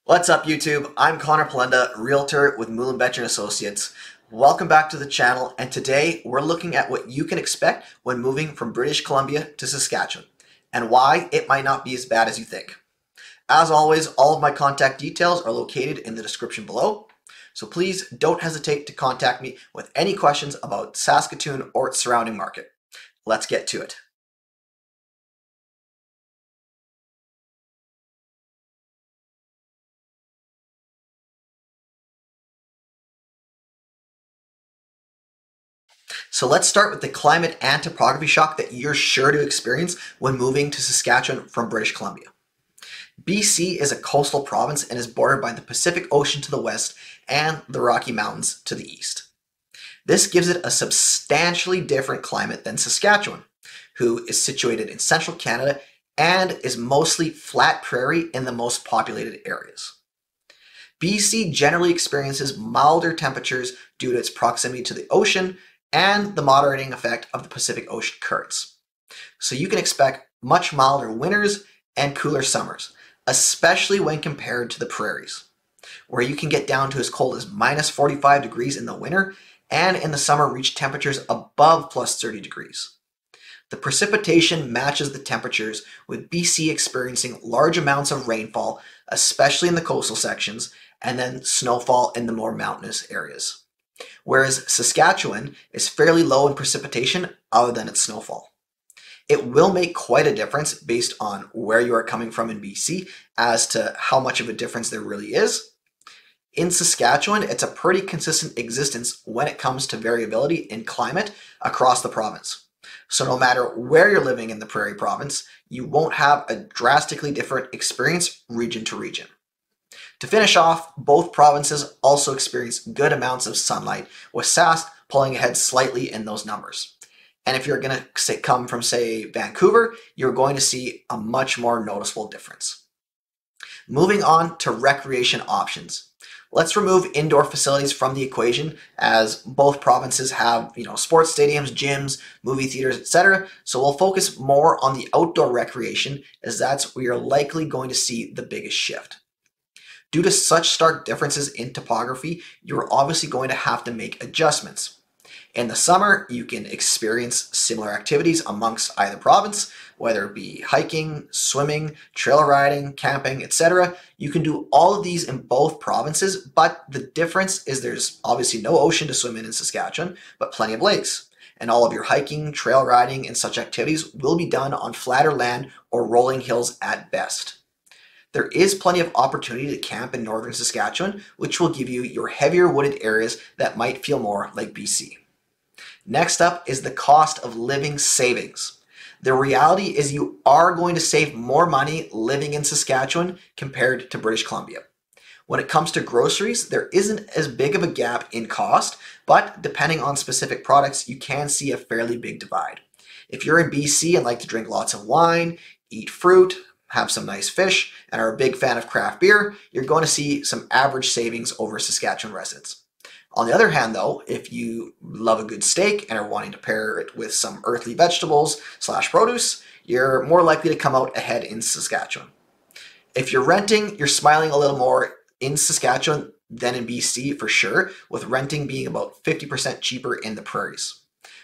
What's up YouTube? I'm Conor Palendat, Realtor with Muhlenbecher & Associates. Welcome back to the channel, and today we're looking at what you can expect when moving from British Columbia to Saskatchewan and why it might not be as bad as you think. As always, all of my contact details are located in the description below, so please don't hesitate to contact me with any questions about Saskatoon or its surrounding market. Let's get to it. So let's start with the climate and topography shock that you're sure to experience when moving to Saskatchewan from British Columbia. BC is a coastal province and is bordered by the Pacific Ocean to the west and the Rocky Mountains to the east. This gives it a substantially different climate than Saskatchewan, who is situated in central Canada and is mostly flat prairie in the most populated areas. BC generally experiences milder temperatures due to its proximity to the ocean and the moderating effect of the Pacific Ocean currents. So you can expect much milder winters and cooler summers, especially when compared to the prairies, where you can get down to as cold as minus 45 degrees in the winter and in the summer reach temperatures above plus 30 degrees. The precipitation matches the temperatures, with BC experiencing large amounts of rainfall, especially in the coastal sections, and then snowfall in the more mountainous areas. Whereas Saskatchewan is fairly low in precipitation other than its snowfall. It will make quite a difference based on where you are coming from in BC as to how much of a difference there really is. In Saskatchewan, it's a pretty consistent existence when it comes to variability in climate across the province. So no matter where you're living in the Prairie Province, you won't have a drastically different experience region to region. To finish off, both provinces also experience good amounts of sunlight, with Sask pulling ahead slightly in those numbers. And if you're going to come from, say, Vancouver, you're going to see a much more noticeable difference. Moving on to recreation options. Let's remove indoor facilities from the equation, as both provinces have, sports stadiums, gyms, movie theaters, etc. So we'll focus more on the outdoor recreation, as that's where you're likely going to see the biggest shift. Due to such stark differences in topography, you're obviously going to have to make adjustments. In the summer, you can experience similar activities amongst either province, whether it be hiking, swimming, trail riding, camping, etc. You can do all of these in both provinces, but the difference is there's obviously no ocean to swim in Saskatchewan, but plenty of lakes. And all of your hiking, trail riding, and such activities will be done on flatter land or rolling hills at best. There is plenty of opportunity to camp in northern Saskatchewan, which will give you your heavier wooded areas that might feel more like BC. Next up is the cost of living savings. The reality is you are going to save more money living in Saskatchewan compared to British Columbia. When it comes to groceries, there isn't as big of a gap in cost, but depending on specific products, you can see a fairly big divide. If you're in BC and like to drink lots of wine, eat fruit, have some nice fish, and are a big fan of craft beer, you're going to see some average savings over Saskatchewan residents. On the other hand, though, if you love a good steak and are wanting to pair it with some earthly vegetables / produce, you're more likely to come out ahead in Saskatchewan. If you're renting, you're smiling a little more in Saskatchewan than in BC for sure, with renting being about 50% cheaper in the prairies.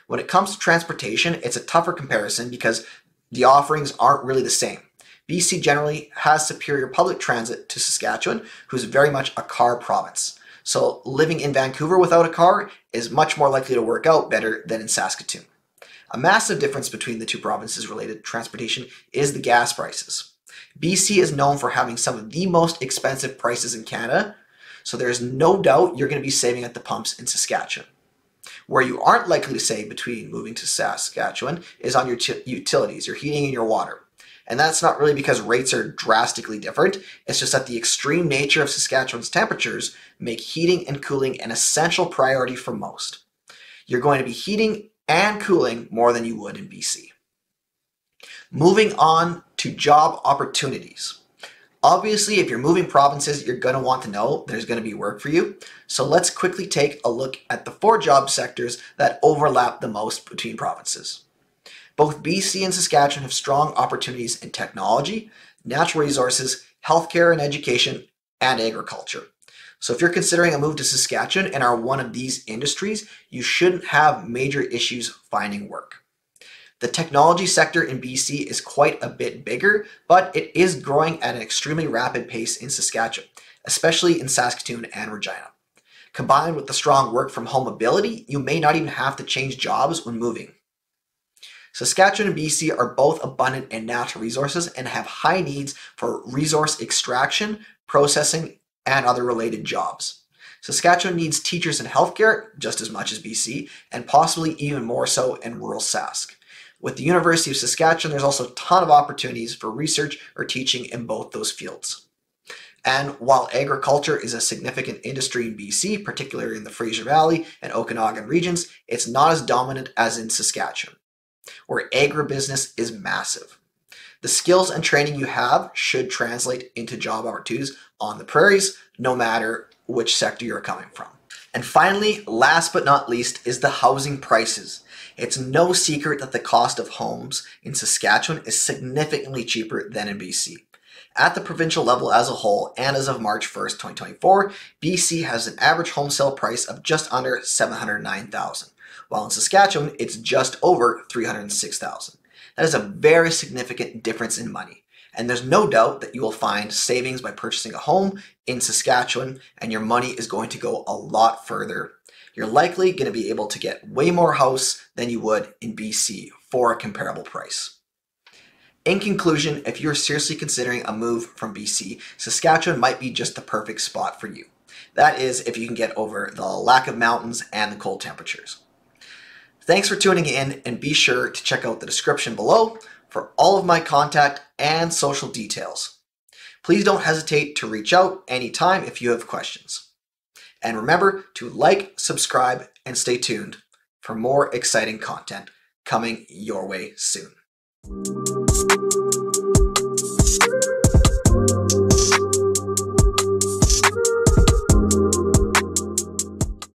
When it comes to transportation, it's a tougher comparison because the offerings aren't really the same. BC generally has superior public transit to Saskatchewan, who's very much a car province. So living in Vancouver without a car is much more likely to work out better than in Saskatoon. A massive difference between the two provinces related to transportation is the gas prices. BC is known for having some of the most expensive prices in Canada, so there's no doubt you're going to be saving at the pumps in Saskatchewan. Where you aren't likely to save between moving to Saskatchewan is on your utilities, your heating and your water. And that's not really because rates are drastically different, it's just that the extreme nature of Saskatchewan's temperatures make heating and cooling an essential priority for most. You're going to be heating and cooling more than you would in BC. Moving on to job opportunities. Obviously, if you're moving provinces, you're going to want to know there's going to be work for you. So let's quickly take a look at the 4 job sectors that overlap the most between provinces. Both BC and Saskatchewan have strong opportunities in technology, natural resources, healthcare and education, and agriculture. So if you're considering a move to Saskatchewan and are one of these industries, you shouldn't have major issues finding work. The technology sector in BC is quite a bit bigger, but it is growing at an extremely rapid pace in Saskatchewan, especially in Saskatoon and Regina. Combined with the strong work from home ability, you may not even have to change jobs when moving. Saskatchewan and BC are both abundant in natural resources and have high needs for resource extraction, processing, and other related jobs. Saskatchewan needs teachers in healthcare just as much as BC, and possibly even more so in rural Sask. With the University of Saskatchewan, there's also a ton of opportunities for research or teaching in both those fields. And while agriculture is a significant industry in BC, particularly in the Fraser Valley and Okanagan regions, it's not as dominant as in Saskatchewan, where agribusiness is massive. The skills and training you have should translate into job opportunities on the prairies, no matter which sector you're coming from. And finally, last but not least, is the housing prices. It's no secret that the cost of homes in Saskatchewan is significantly cheaper than in BC. At the provincial level as a whole, and as of March 1st, 2024, BC has an average home sale price of just under $709,000, while in Saskatchewan, it's just over $306,000. That is a very significant difference in money, and there's no doubt that you will find savings by purchasing a home in Saskatchewan, and your money is going to go a lot further. You're likely going to be able to get way more house than you would in BC for a comparable price. In conclusion, if you're seriously considering a move from BC, Saskatchewan might be just the perfect spot for you. That is, if you can get over the lack of mountains and the cold temperatures. Thanks for tuning in, and be sure to check out the description below for all of my contact and social details. Please don't hesitate to reach out anytime if you have questions. And remember to like, subscribe, and stay tuned for more exciting content coming your way soon.